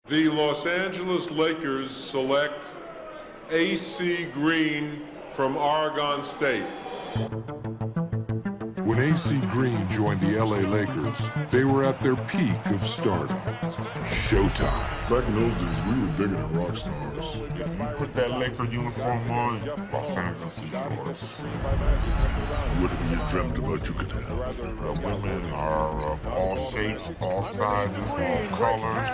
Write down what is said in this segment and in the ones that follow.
The Los Angeles Lakers select A.C. Green from Oregon State. When A.C. Green joined the L.A. Lakers, they were at their peak of stardom. Showtime. Back in those days, we were bigger than rock stars. If you put that Laker uniform on, Los Angeles is yours. Whatever you dreamt about, you could have. The women are of all shapes, all sizes, all colors.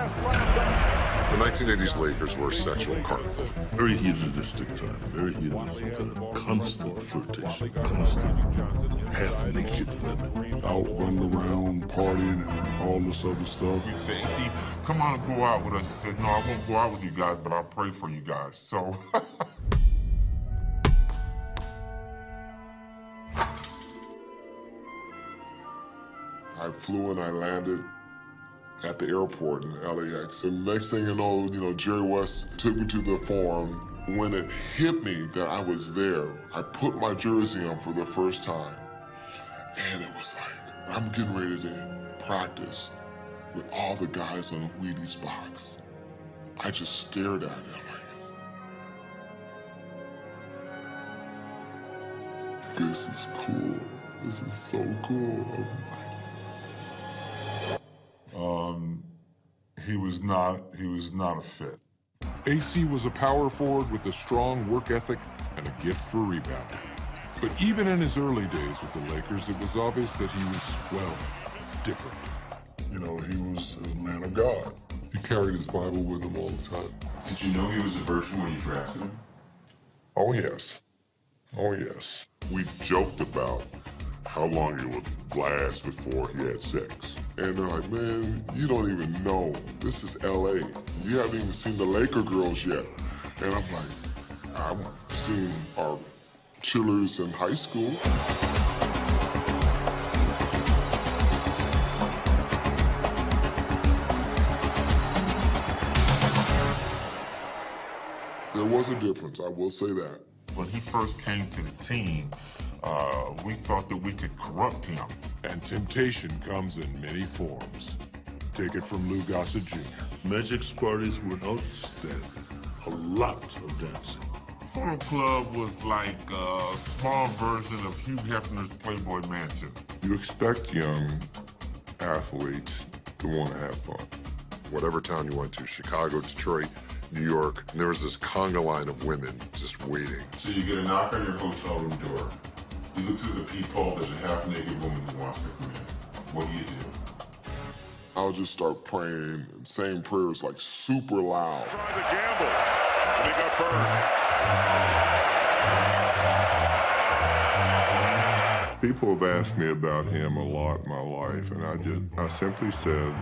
The 1980s Lakers were a sexual carnival. Very hedonistic time, very hedonistic time. Constant flirtation, constant half-naked women. Out running around, partying, and all this other stuff. You say, see, come on and go out with us. He says, no, I won't go out with you guys, but I'll pray for you guys. So. I flew and I landed at the airport in LAX. And next thing you know, Jerry West took me to the forum. When it hit me that I was there, I put my jersey on for the first time. And it was like, I'm getting ready to practice with all the guys on Wheaties box. I just stared at him like, this is cool. This is so cool. He was not a fit. A.C. was a power forward with a strong work ethic and a gift for rebounding. But even in his early days with the Lakers, it was obvious that he was, well, different. You know, he was a man of God. He carried his Bible with him all the time. Did you know he was a virgin when you drafted him? Oh, yes. Oh, yes. We joked about how long it would last before he had sex. And they're like, man, you don't even know. This is L.A. You haven't even seen the Laker girls yet. And I'm like, I've seen our chillers in high school. There was a difference, I will say that. When he first came to the team, we thought that we could corrupt him. And temptation comes in many forms. Take it from Lou Gossett Jr. Magic's parties were outstanding. A lot of dancing. Photo Club was like a small version of Hugh Hefner's Playboy Mansion. You expect young athletes to want to have fun. Whatever town you went to, Chicago, Detroit, New York, and there was this conga line of women just waiting. So you get a knock on your hotel room door. You look through the peephole, there's a half-naked woman who wants to come in. What do you do? I'll just start praying and saying prayers like super loud. Trying to gamble, and he got burned. People have asked me about him a lot in my life, and I simply said,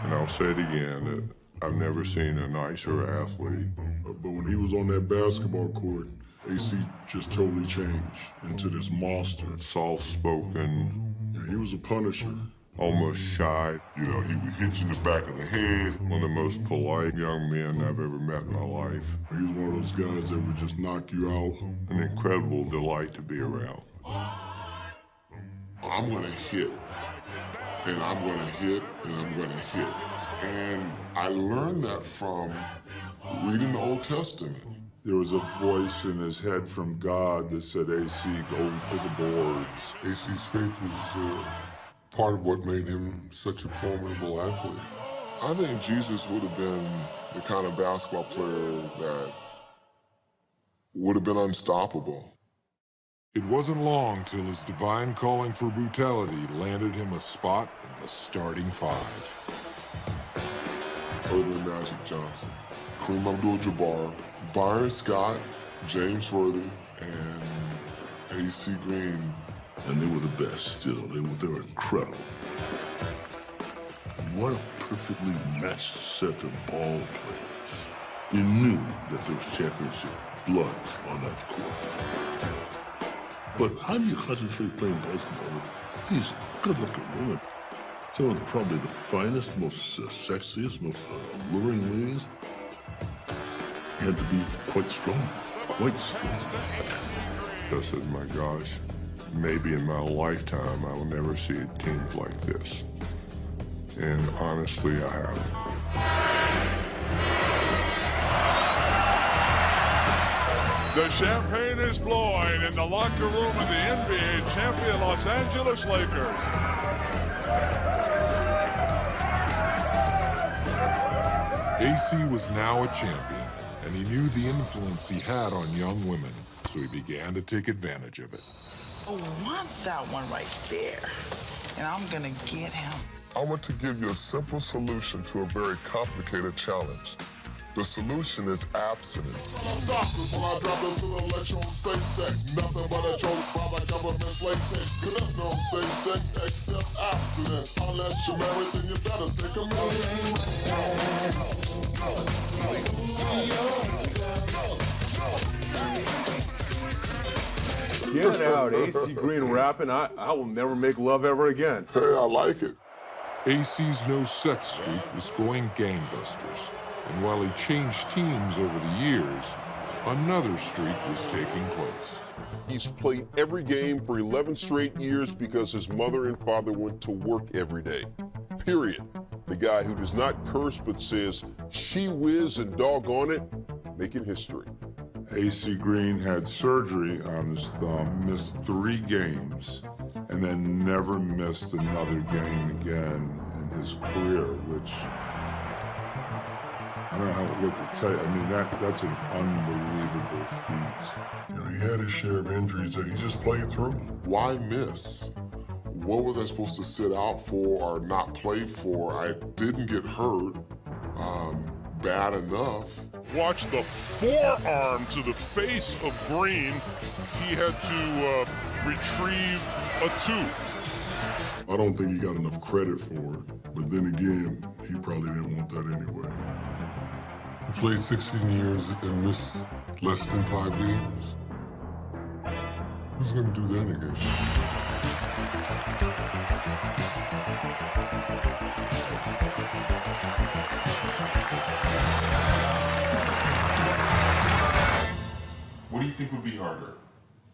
and I'll say it again, that I've never seen a nicer athlete. But when he was on that basketball court, AC just totally changed into this monster. Soft-spoken. Yeah, he was a punisher. Almost shy. You know, he would hit you in the back of the head. One of the most polite young men I've ever met in my life. He was one of those guys that would just knock you out. An incredible delight to be around. I'm gonna hit, and I'm gonna hit, and I'm gonna hit. And I learned that from reading the Old Testament. There was a voice in his head from God that said, AC, go for the boards. AC's faith was part of what made him such a formidable athlete. I think Jesus would have been the kind of basketball player that would have been unstoppable. It wasn't long till his divine calling for brutality landed him a spot in the starting five. Early Magic Johnson, Kareem Abdul-Jabbar, Byron Scott, James Worthy, and A.C. Green. And they were the best, you know, they were incredible. What a perfectly matched set of ball players. You knew that there was championship blood on that court. But how do you concentrate playing basketball with these good-looking women? Some of probably the finest, most sexiest, most alluring ladies. You had to be quite strong, quite strong. I said, my gosh, maybe in my lifetime I will never see a team like this. And honestly, I haven't. The champagne is flowing in the locker room of the NBA champion Los Angeles Lakers. AC was now a champion, and he knew the influence he had on young women, so he began to take advantage of it. I want that one right there, and I'm gonna get him. I want to give you a simple solution to a very complicated challenge. The solution is abstinence. Nothing but a joke by the government's latex. Cause there's no safe sex except abstinence. Unless you're married, then you better stick a Get out, AC Green rapping. I will never make love ever again. Hey, I like it. AC's no-sex streak was going gangbusters, and while he changed teams over the years, another streak was taking place. He's played every game for 11 straight years because his mother and father went to work every day. Period. The guy who does not curse but says, "She whiz" and doggone it, making history. AC Green had surgery on his thumb, missed 3 games, and then never missed another game again in his career, which I don't know what to tell you. I mean, that's an unbelievable feat. You know, he had his share of injuries that he just played through. Why miss? What was I supposed to sit out for or not play for? I didn't get hurt bad enough. Watch the forearm to the face of Green. He had to retrieve a tooth. I don't think he got enough credit for it, but then again, he probably didn't want that anyway. He played 16 years and missed less than 5 games. Who's gonna do that again? What do you think would be harder,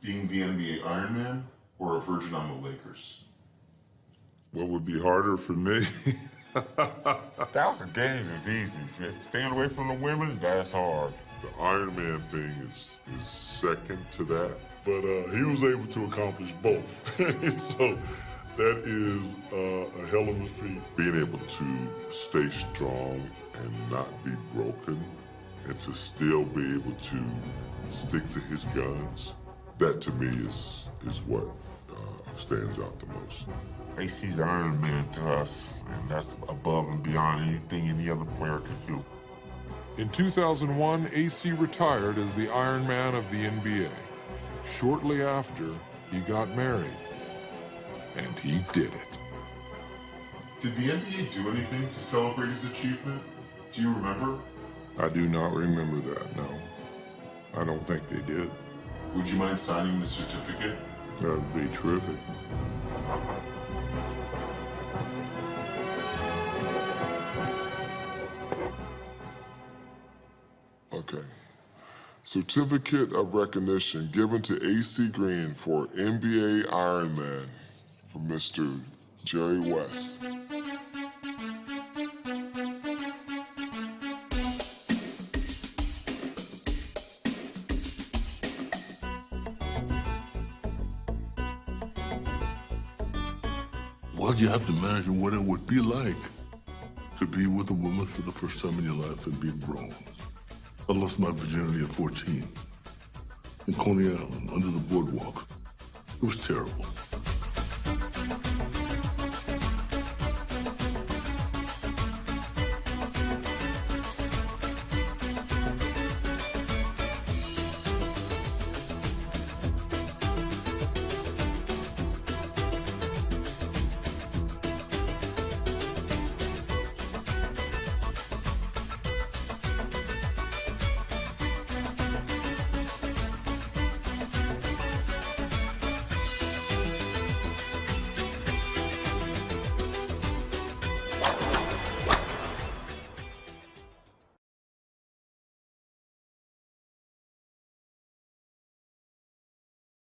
being the NBA Iron Man or a virgin on the Lakers? What would be harder for me? 1,000 games is easy. Staying away from the women, that's hard. The Iron Man thing is second to that. But he was able to accomplish both. So that is a hell of a feat. Being able to stay strong and not be broken, and to still be able to stick to his guns, that to me is what stands out the most. AC's the Iron Man to us, and that's above and beyond anything any other player could do. In 2001, AC retired as the Iron Man of the NBA. Shortly after, he got married. And he did it. Did the NBA do anything to celebrate his achievement? Do you remember? I do not remember that, no. I don't think they did. Would you mind signing the certificate? That would be terrific. Okay. Certificate of recognition given to AC Green for NBA Iron Man from Mr. Jerry West. Well, you have to imagine what it would be like to be with a woman for the first time in your life and being grown. I lost my virginity at 14 in Coney Island under the boardwalk. It was terrible.